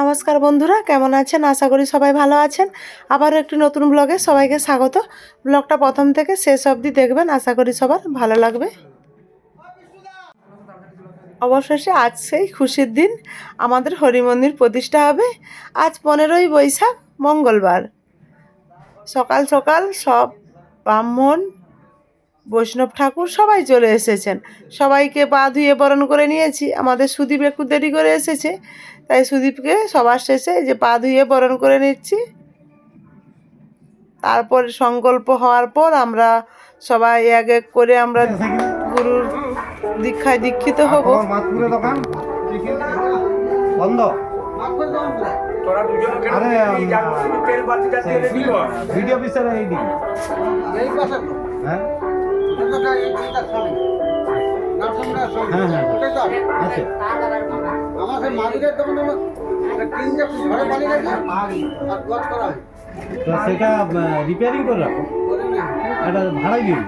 নমস্কার বন্ধুরা, কেমন আছেন? আশা করি সবাই ভালো আছেন। আবারও একটি নতুন ব্লগে সবাইকে স্বাগত। ব্লগটা প্রথম থেকে শেষ অবধি দেখবেন, আশা করি সবার ভালো লাগবে। অবশেষে আজ সেই খুশির দিন, আমাদের হরি মন্দির প্রতিষ্ঠা হবে। আজ 15ই বৈশাখ, মঙ্গলবার। সকাল সকাল সব ব্রাহ্মণ, বৈষ্ণব ঠাকুর সবাই চলে এসেছেন। সবাইকে পা ধুয়ে বরণ করে নিয়েছি। আমাদের সুদীপ একটু দেরি করে এসেছে, তাই সুদীপকে সবার শেষে যে পা ধুয়ে বরণ করে নিচ্ছি। তারপর সংকল্প হওয়ার পর আমরা সবাই এক এক করে আমরা গুরুর দীক্ষায় দীক্ষিত হব। সেটা রিপেয়ারিং করে রাখো, এটা ভাড়াই দিয়ে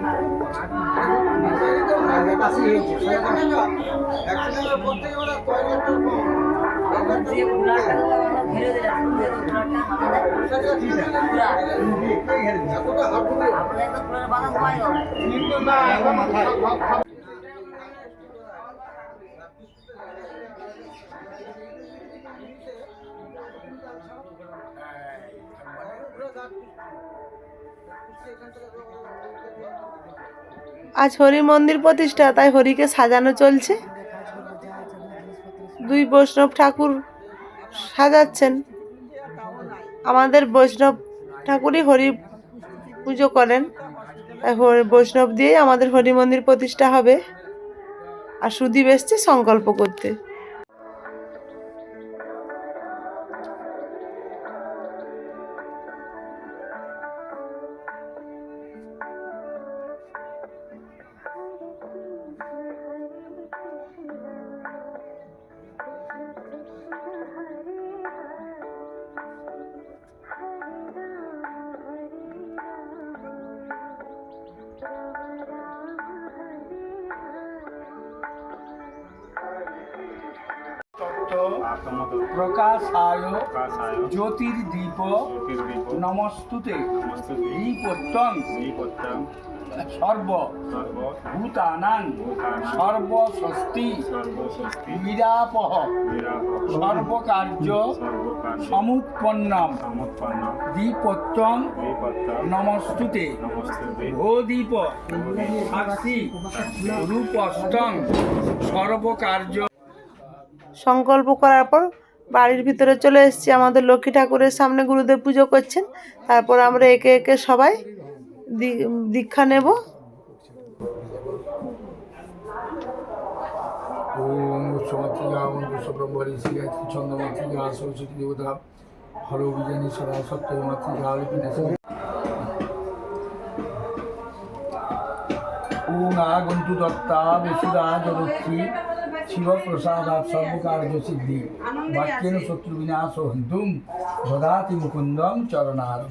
আজ হরি মন্দির প্রতিষ্ঠা, তাই হরিকে সাজানো চলছে। দুই বৈষ্ণব ঠাকুর সাজাচ্ছেন। আমাদের বৈষ্ণব ঠাকুরই হরি পুজো করেন, তাই বৈষ্ণব দিয়েই আমাদের হরি মন্দির প্রতিষ্ঠা হবে। আর সুদীপ এসছে সংকল্প করতে। প্রকাশায় জ্যোতির্দীপ নমস্তুতে দীপোত্তং সর্বভূতানাং সর্বস্বস্তি নিরাপহ সর্বকার্য সমুৎপন্নম দীপোত্তং নমস্তুতে ভো দীপ সাক্ষী রূপস্তং সর্বকার্য। সংকল্প করার পর বাড়ির ভিতরে চলে এসেছি। আমাদের লক্ষ্মী ঠাকুরের সামনে গুরুদেব পুজো করছেন। তারপর আমরা একে একে সবাই দীক্ষা নেব। ওম সমাত্রিকা ব্রহ্মরি শ্রী চন্দ্রমাত্রিকা সরস্বতী দেবতা হর বিজয়ী সদা সত্য মাতৃকা ওম আগন্তু দত্তা বসুদা জগত্রী শিবপ্রসাদাৎ সর্বকার্য সিদ্ধি বাক্যেন শত্রু বিনাশ হন্তুম দদাতি মুকুন্দম চরণার।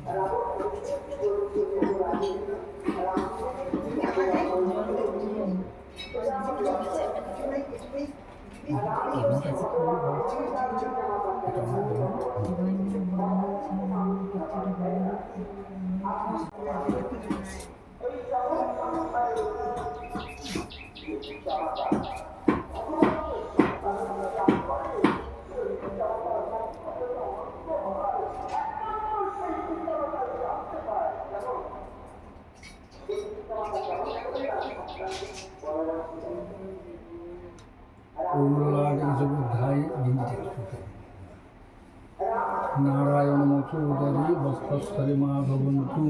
নারায়ণ মথুরি বস্ত্রস্থলে মাধবন্তু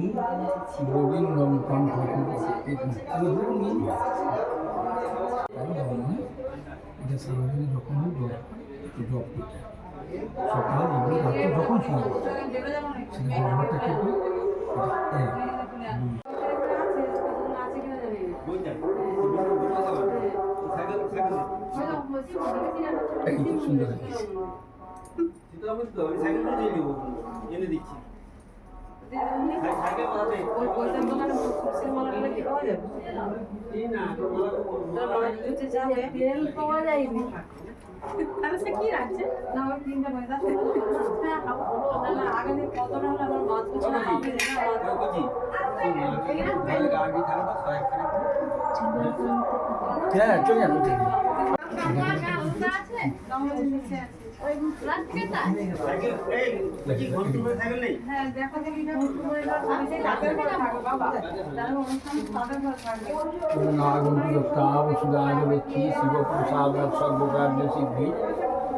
গোবিন্দম কণ্ঠ। এটা সারাদিনে যখনই জব করতে সকাল এবং রাত্রে যখন সময় সেটা জবটা করবে। সুন্দর হয়েছে। হ্যাঁ চলে যাবো वसुदालक्ष्मी शिवप्रसाद सर्वकार्य सिद्धि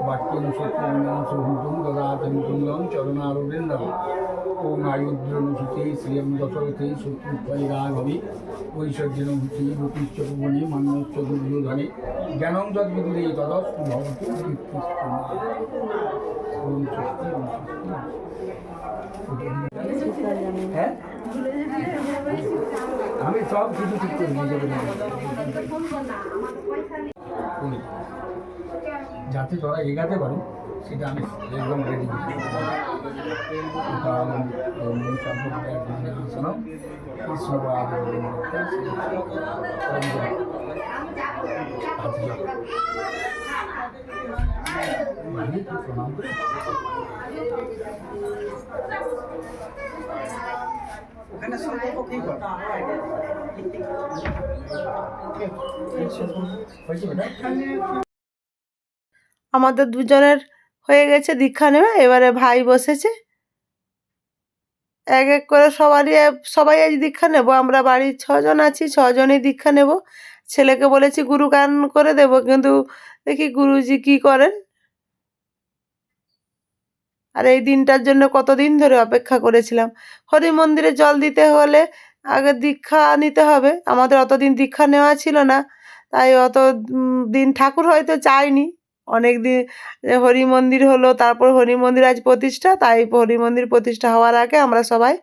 वाक्यं शत्रुघ्नाशोहितुं ददातं तुल्यं चरणारविन्दम् ओम आयुर्द्रनुसुते श्रियं दशरथे शत्रुत्वैराघवे वैसर्जनभूते गोपीश्चकुवने मन्नश्च दुर्योधने ज्ञानं तद्विदुरे तदस्तु भवतु ओम হ্যাঁ আমি সব কিছু ঠিক করে যাতে তোরা এগাতে পারো সেটা আমি একদম রেডি প্রণাম ওখানে সম্পর্ক কি করে আমাদের দুজনের হয়ে গেছে দীক্ষা নেওয়া। এবারে ভাই বসেছে, এক এক করে সবাই আজ দীক্ষা নেব। আমরা বাড়ির 6 জন আছি, 6 জনই দীক্ষা নেব। ছেলেকে বলেছি গুরু গান করে দেব, কিন্তু দেখি গুরুজি কি করেন। আর এই দিনটার জন্য কতদিন ধরে অপেক্ষা করেছিলাম। হরি মন্দিরে জল দিতে হলে আগে দীক্ষা নিতে হবে। আমাদের অতদিন দীক্ষা নেওয়া ছিল না, তাই অত দিন ঠাকুর হয়তো চায়নি। অনেক দিন হরি মন্দির হলো, তারপর হরি মন্দির আজ প্রতিষ্ঠা, তাই হরি মন্দির প্রতিষ্ঠা হওয়ার আগে আমরা সবাই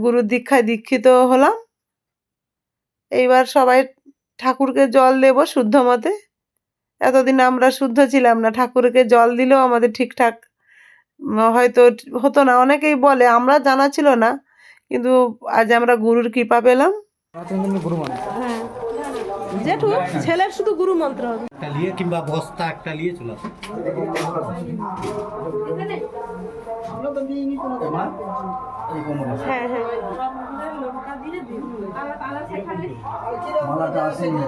গুরুর দীক্ষায় দীক্ষিত হলাম। এইবার সবাই ঠাকুরকে জল দেব শুদ্ধ মতে। এতদিন আমরা শুদ্ধ ছিলাম না, ঠাকুরকে জল দিলেও আমাদের ঠিকঠাক হয়তো হতো না। অনেকেই বলে, আমরা জানা ছিল না, কিন্তু আজ আমরা গুরুর কৃপা পেলাম। হ্যাঁ, জেঠু ছেলের শুধু গুরু মন্ত্র হবে। একটা নিয়ে কিংবা বস্তা একটা নিয়ে চলে আসো। হ্যাঁ হ্যাঁ, মালাটা আসেনি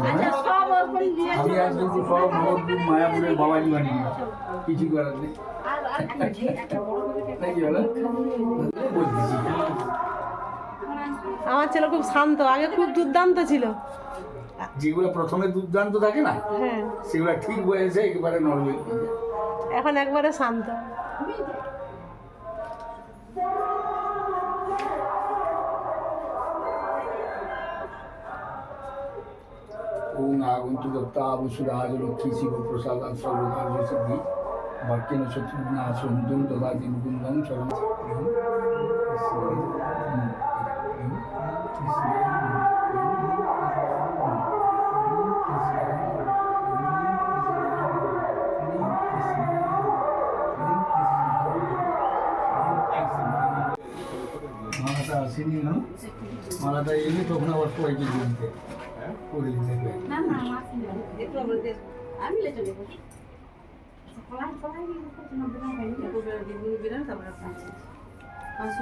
আমি আজ কিন্তু সব নবদ্বীপ মায়াপুরের বাবাজি বানিয়ে কিছু করার নেই নাকি বলো বলতেছি আমার ছেলে খুব শান্ত, আগে খুব দুর্দান্ত ছিল। যেগুলো প্রথমে দুর্দান্ত থাকে না, হ্যাঁ, সেগুলো ঠিক বয়সে একেবারে নর্মাল। এখন একবারে শান্ত। ओम आगंतु दत्ता वसुराज लक्ष्मी शिव प्रसाद सर्वकार्य सिद्धि वाक्येन शत्रुघ्नाशोहितुं ददाति मुकुन्दं शरणं মালাটা আসেনি না, মালাটা এলে তখন আবার সবাইকে দিয়ে দিতে করে দিতে। না না একটু আমি লেটে দেবো আচ্ছা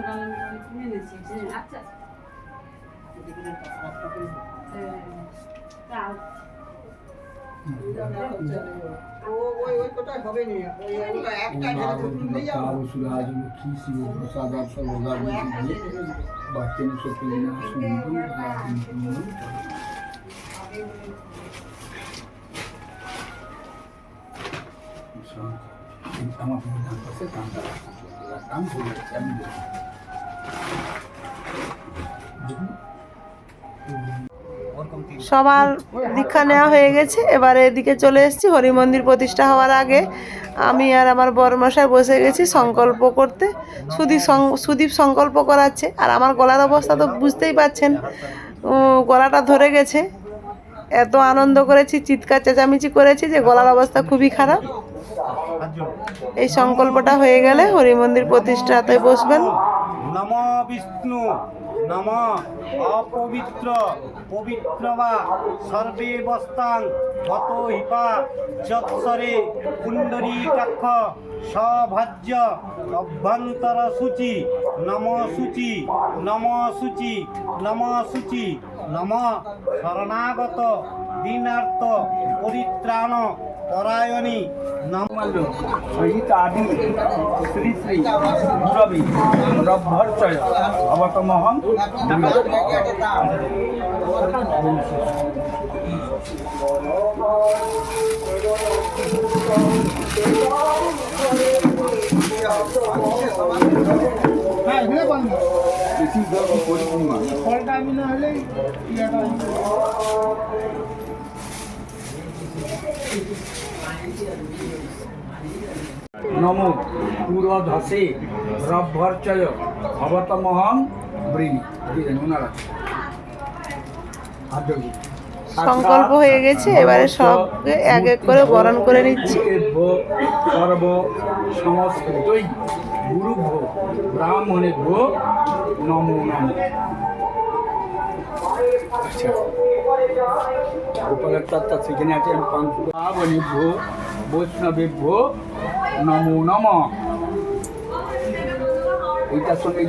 সবার দীক্ষা নেওয়া হয়ে গেছে। এবারে এদিকে চলে এসেছি। হরি মন্দির প্রতিষ্ঠা হওয়ার আগে আমি আর আমার বড়মশাই বসে গেছি সংকল্প করতে। সুদীপ সংকল্প করাচ্ছে, আর আমার গলার অবস্থা তো বুঝতেই পারছেন, গলাটা ধরে গেছে। এত আনন্দ করেছি, চিৎকার চেঁচামেচি করেছি যে গলার অবস্থা খুবই খারাপ। এই সংকল্পটা হয়ে গেলে হরি মন্দির প্রতিষ্ঠাতে বসবেন। নম বিষ্ণু নম অপবিত্র পবিত্র বা সর্বে বস্তাং গত হিপা যৎসরে পুণ্ডরীকাক্ষ সভাজ্য অভ্যন্তর সূচি নম সূচি নম সূচি নম সূচি নম শরণাগত দীনার্থ পরিত্রাণ পরায়ণী নম সহিত আদি শ্রী শ্রী রবি রব্ভর্চয় অবতমহং নমো পুরোধসে রব্ভর্চয় অবতমহং ব্রীণি দিলেন ওনারা। সংকল্প হয়ে গেছে, এবারে সবকে এক এক করে বরণ করে নিচ্ছি। সর্ব সংস্কৃতই গুরুভ্যো ব্রাহ্মণেভ্যো নমো নমঃ। আচ্ছা, গোপালের তত্ত্ব সেখানে আছে পাঞ্চভ্যো বৈষ্ণবেভ্যো নমো নমঃ। এইটার সঙ্গে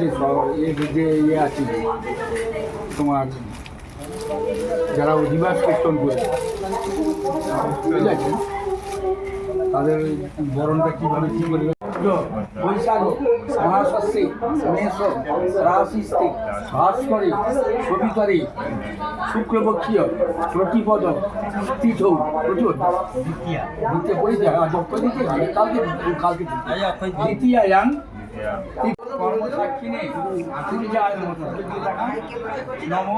যে ইয়ে আছে তোমার যারা অধিবাস কীর্তন করে, ঠিক আছে, তাদের বরণটা কীভাবে কী করবে। বৈশাখ মহাশস্যে মেষ রাশিস্তে ভাস্করে সবিতরে শুক্লপক্ষীয় প্রতিপদ তীর্থ প্রচুর দ্বিতীয় পরিচয় কালকে দ্বিতীয়ায়াং কর্মসাক্ষিণে নম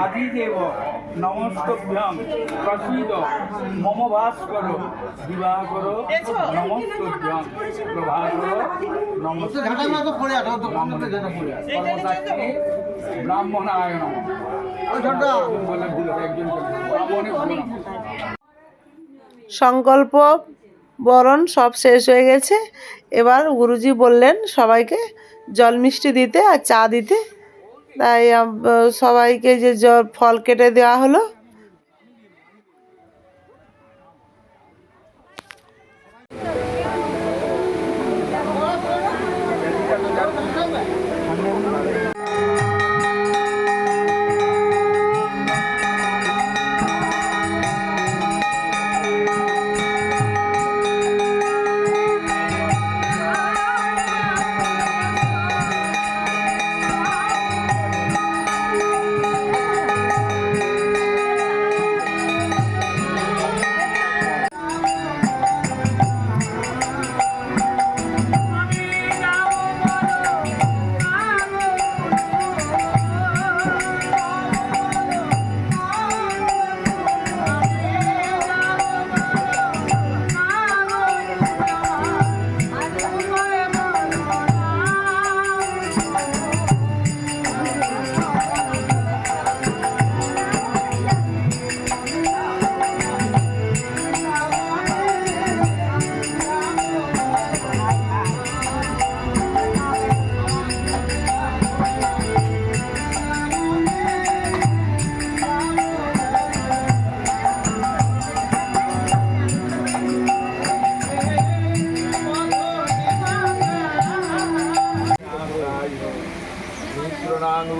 আদিদেব নমস্তভ্যং প্রসীদ মম ভাস্কর দিবাকর নমস্তভ্যং প্রভাকর কর্মসাক্ষিণে ব্রাহ্মণায় নমঃ। সংকল্প বরণ সব শেষ হয়ে গেছে। এবার গুরুজি বললেন সবাইকে জল মিষ্টি দিতে আর চা দিতে, তাই সবাইকে যে ফল কেটে দেওয়া হলো।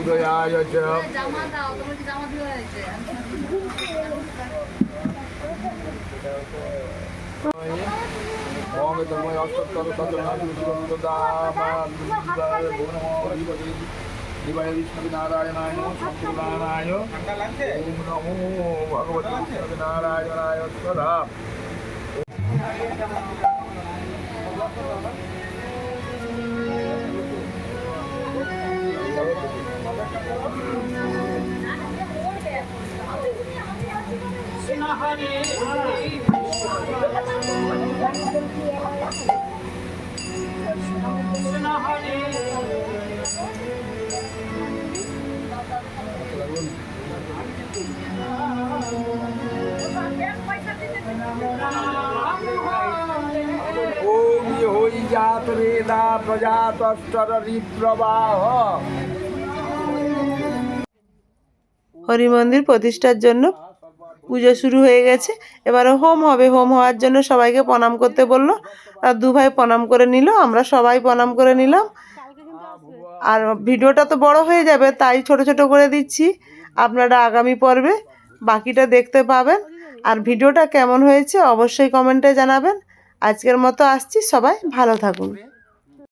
উদয়ায় চ জামা দাও, তোমার কি জামা দিয়ে হয়েছে? দিবায় বিষ্ণুনারায়ণায় শঙ্করনারায়ণ ওম নমো ভগবতে বিষ্ণুনারায়ণায় সদা। ওম হই যা জাতবেদা প্রজাতস্তরিপ্রবাহ। হরি মন্দির প্রতিষ্ঠার জন্য পুজো শুরু হয়ে গেছে। এবারে হোম হবে, হোম হওয়ার জন্য সবাইকে প্রণাম করতে বললো। আর দু ভাই প্রণাম করে নিল, আমরা সবাই প্রণাম করে নিলাম। আর ভিডিওটা তো বড় হয়ে যাবে, তাই ছোট ছোট করে দিচ্ছি। আপনারা আগামী পর্বে বাকিটা দেখতে পাবেন। আর ভিডিওটা কেমন হয়েছে অবশ্যই কমেন্টে জানাবেন। আজকের মতো আসছি, সবাই ভালো থাকুন।